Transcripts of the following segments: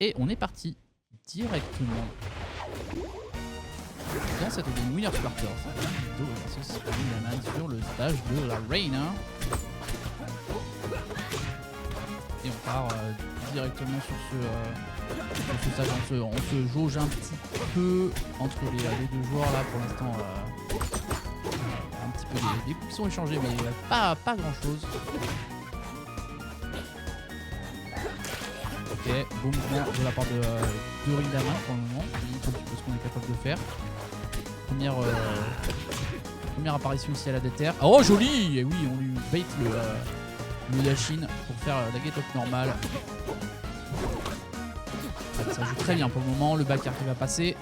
Et on est parti directement dans cette game Winner Starter. Sur le stage de la Reina. Et on part directement sur ce stage. On se jauge un petit peu entre les deux joueurs là pour l'instant. Un petit peu des coups qui sont échangés, mais pas grand chose. Ok, bon mouvement de la part de Rindaman pour le moment. Il montre un petit peu ce qu'on est capable de faire. Première apparition ici à la déterre. Oh joli! Et oui, on lui bait le Yashin pour faire la get up normale. Ça joue très bien pour le moment. Le backer qui va passer.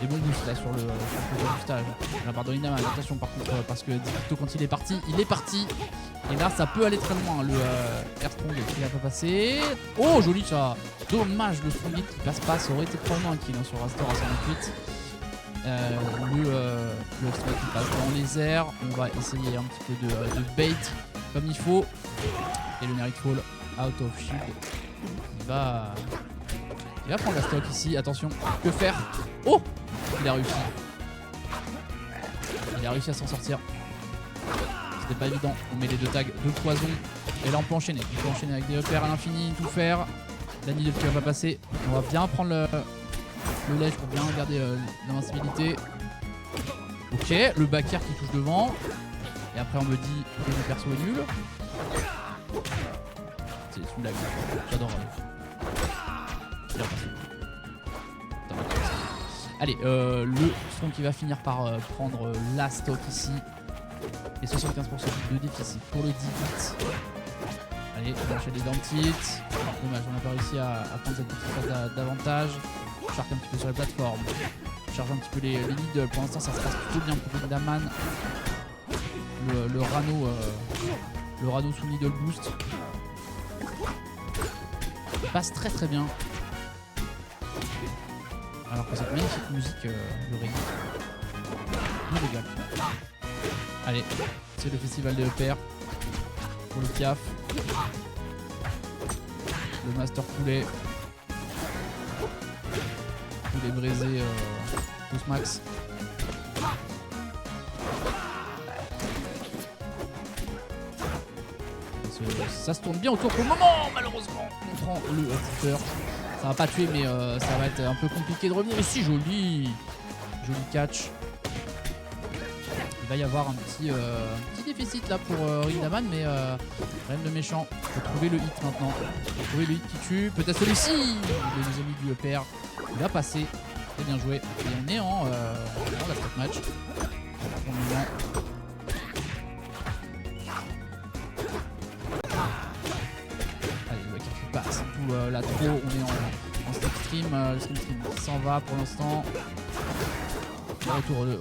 Et bon boost là sur le boostage. La part de Rindaman. Attention par contre, parce que Dicto quand il est parti. Et là ça peut aller très loin. Le Air Strong qui va pas passer. Oh joli ça! Dommage le Strong Hit qui passe pas. Ça aurait été probablement un kill sur Rastor à 128. Le Strong qui passe dans les airs. On va essayer un petit peu de bait comme il faut. Et le Nightfall out of shield. Il va prendre la stock ici. Attention, que faire? Oh! Il a réussi. Il a réussi à s'en sortir. C'était pas évident. On met les deux tags de poison. Et là on peut enchaîner. On peut enchaîner avec des repères à l'infini, tout faire. La Needle qui va pas passer. On va bien prendre le ledge pour bien garder l'invincibilité. Ok, le backer qui touche devant. Et après on me dit que le perso est nul. C'est une blague. J'adore. Allez, le son qui va finir par prendre la stock ici. Et 75% de déficit pour le 18. Allez, on enchaîne les dentites. Dommage, on n'a pas réussi à prendre cette petite phase d'avantage. Charge un petit peu sur les plateformes. Charge un petit peu les leads. Pour l'instant, ça se passe plutôt bien pour Rindaman. Le Rano sous needle boost passe très très bien. Alors que cette magnifique musique de Ring nous régale. Allez, c'est le festival des EPR pour le Piaf. Le Master Poulet. Poulet braisé tous max. Ça se tourne bien autour pour le moment, malheureusement. On prend le Hunter. Ça va pas tuer, mais ça va être un peu compliqué de revenir ici. Joli catch. Il va y avoir un petit déficit là pour Rindaman, mais rien de méchant. Il faut trouver le hit maintenant. Il faut trouver le hit qui tue. Peut-être celui-ci. Les amis du EPR. Il va passer. Très bien joué. Et on est en la stop match. Pour le moment. Allez, le backer qui passe. Tout là trop. On est en slipstream. Le slipstream s'en va pour l'instant.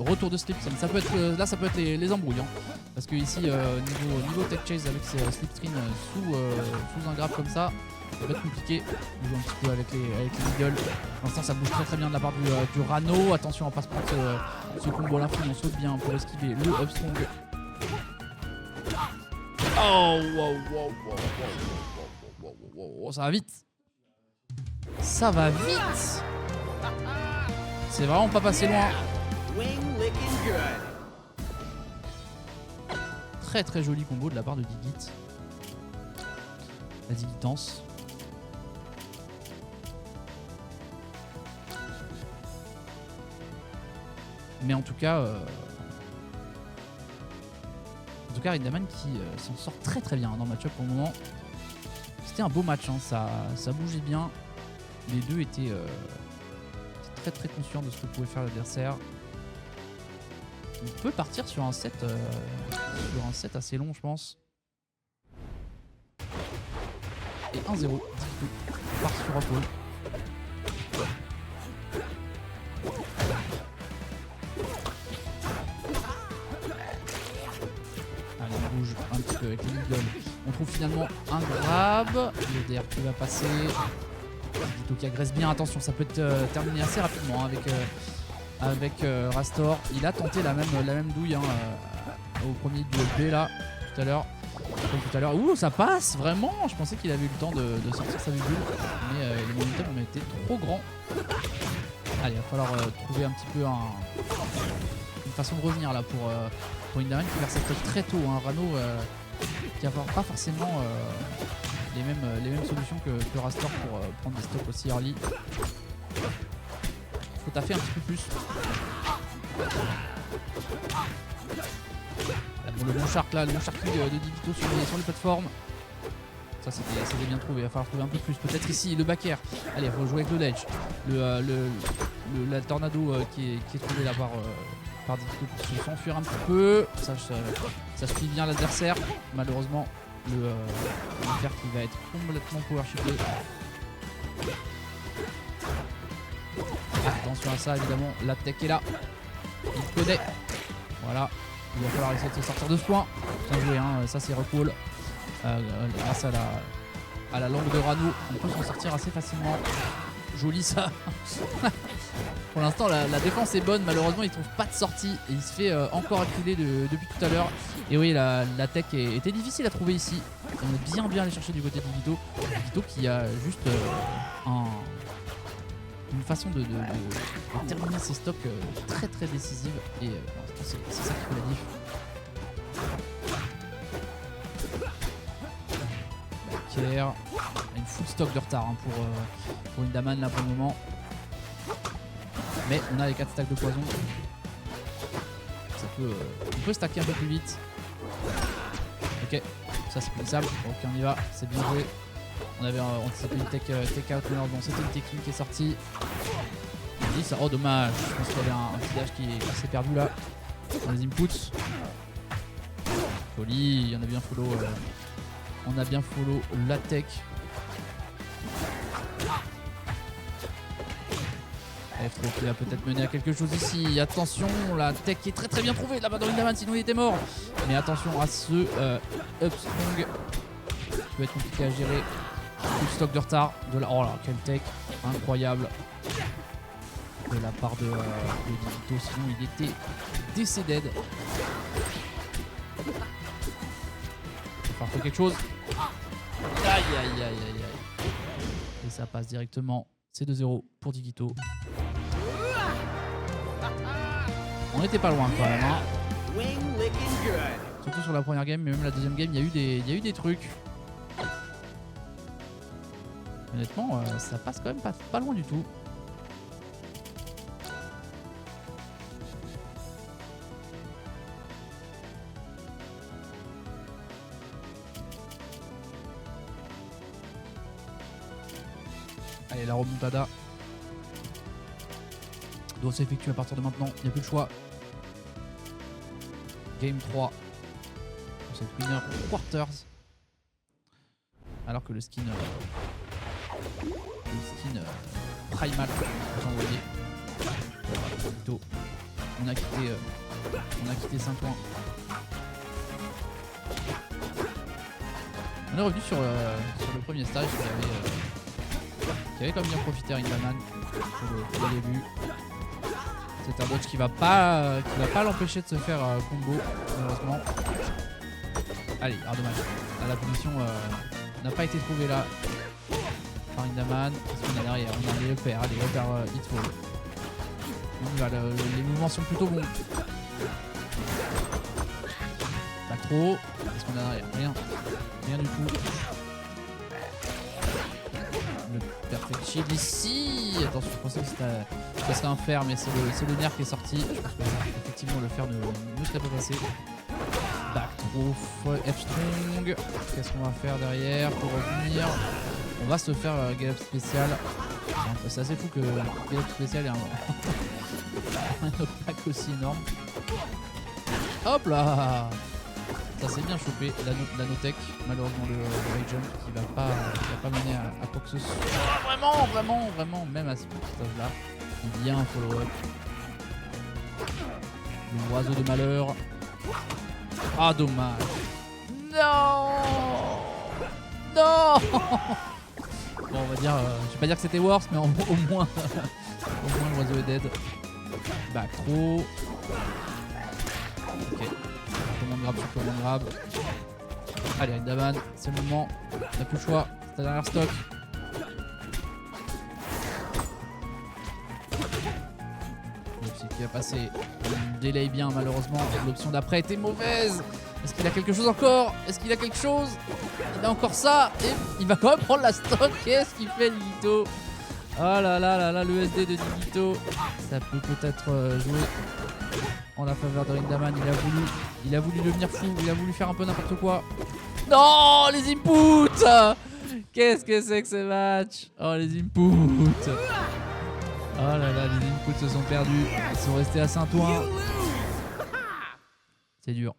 Retour de slipstream. Ça peut être, là, ça peut être les embrouilles. Hein. Parce que ici, niveau tech chase avec ces slipstream sous un grab comme ça, ça va être compliqué. On joue un petit peu avec les middle. Pour l'instant, ça bouge très très bien de la part du Rano. Attention, on va pas se prendre ce combo à l'infini. On saute bien pour esquiver le upstrong. Oh, wow. Ça va vite. Ça va vite. C'est vraiment pas passé loin. Très très joli combo de la part de Digit. La digitance. Mais en tout cas Rindaman qui s'en sort très très bien dans le match-up pour le moment. C'était un beau match, hein. Ça bougeait bien. Les deux étaient très très conscients de ce que pouvait faire l'adversaire. On peut partir sur un set assez long, je pense. Et 1-0. On part sur un pôle. Allez, on bouge un petit peu avec les middle. On trouve finalement un grab. Le DR qui va passer. Dito qui agresse bien. Attention, ça peut être terminé assez rapidement avec Rastor. Il a tenté la même douille au premier duel B là tout à l'heure. Comme tout à l'heure. Ouh, ça passe vraiment. Je pensais qu'il avait eu le temps de sortir sa bulle. Mais le momentum a été trop grand. Allez, il va falloir trouver un petit peu une façon de revenir là pour Indaman qui perd cette stock très tôt. Hein. Rano qui n'a pas forcément les mêmes solutions que Rastor pour prendre des stocks aussi early. Faut taffer un petit peu plus. Bon, le bon shark là, le bon shark de Divito sur les plateformes. Ça c'était bien trouvé, il va falloir trouver un peu plus. Peut-être ici, le back air. Allez, il faut jouer avec le ledge. La tornado qui est trouvé là par Divito pour se s'enfuir un petit peu. Ça suit bien l'adversaire. Malheureusement, le fer qui va être complètement power shifté. Attention à ça, évidemment, la tech est là. Il connaît. Voilà. Il va falloir essayer de se sortir de ce point. Bien joué, hein. Ça c'est recool. Grâce à la langue de Rano, on peut s'en sortir assez facilement. Joli ça. Pour l'instant, la défense est bonne. Malheureusement, il ne trouve pas de sortie. Et il se fait encore acculer depuis tout à l'heure. Et oui, la tech était difficile à trouver ici. On est bien allé chercher du côté de Divito. Divito qui a juste une façon de terminer ses stocks très décisive. Et c'est ça qui fait la diff. Backer. Une full stock de retard hein, pour Indaman là pour le moment. Mais on a les 4 stacks de poison. On peut stacker un peu plus vite. Ok, ça c'est punissable. Ok, on y va, c'est bien joué. On avait anticipé une tech out, mais bon, c'était une technique qui est sortie. On dit ça, oh dommage. Je pense qu'il y avait un petit dash qui s'est perdu là dans les inputs. Joli, on a bien follow la tech. F3 qui va peut-être mener à quelque chose ici. Attention, la tech est très bien trouvée là-bas dans Indaman, sinon il était mort. Mais attention à ce up strong qui peut être compliqué à gérer. Tout stock de retard. Oh là, quel tech incroyable de la part de Divito, sinon il était décédé. Il va faire quelque chose. Aïe. Et ça passe directement. C'est 2-0 pour Divito. On n'était pas loin quand même. Hein. Surtout sur la première game, mais même la deuxième game, il y a eu des trucs. Honnêtement, ça passe quand même pas loin du tout. Allez, la remontada doit s'effectuer à partir de maintenant. Il n'y a plus le choix. Game 3 pour cette winner quarters. Alors que le skin primal est envoyé. On a quitté 5 points. On est revenu sur le premier stage qui avait quand même bien profité à Indaman pour le début. C'est un dodge qui va pas l'empêcher de se faire combo malheureusement. Allez, dommage. Là, la punition n'a pas été trouvée là par Indaman. Qu'est-ce qu'on a derrière? On a les repères, hitfall. Donc là, les mouvements sont plutôt bons. Pas trop. Qu'est-ce qu'on a derrière? Rien du tout. Le perfect shield ici. Attention, je pensais que ça serait un fer, mais c'est le nerf qui est sorti. Je pense qu'effectivement le fer ne serait pas passé. Back throw, F strong. Qu'est-ce qu'on va faire derrière pour revenir? On va se faire Gallop spécial. C'est assez fou que Gallop spécial ait un knockback aussi énorme. Hop là! Ça s'est bien chopé, la no-tech. Malheureusement le high jump qui va pas mener à quoi que ce soit. Vraiment, même à ce stage là. Il y a un follow-up. L'oiseau de malheur. Ah dommage. Non. Bon, on va dire, je vais pas dire que c'était worse, mais au moins l'oiseau est dead. Back throw. Ok. Command grab sur command grab. Allez, Rindaman, c'est le moment. On n'a plus le choix. C'est ta dernière stock. Qui va passer. Il délai bien, malheureusement. L'option d'après était mauvaise. Est-ce qu'il a quelque chose encore? Est-ce qu'il a quelque chose? Il a encore ça. Et il va quand même prendre la stock. Qu'est-ce qu'il fait, Digito? Oh là là là là, le SD de Digito. Ça peut peut-être jouer en la faveur de Rindaman. Il a voulu devenir fou. Il a voulu faire un peu n'importe quoi. Non, les inputs. Qu'est-ce que c'est que ce match? Oh, les inputs. Oh là là, les inputs se sont perdus. Ils sont restés à Saint-Ouen. C'est dur.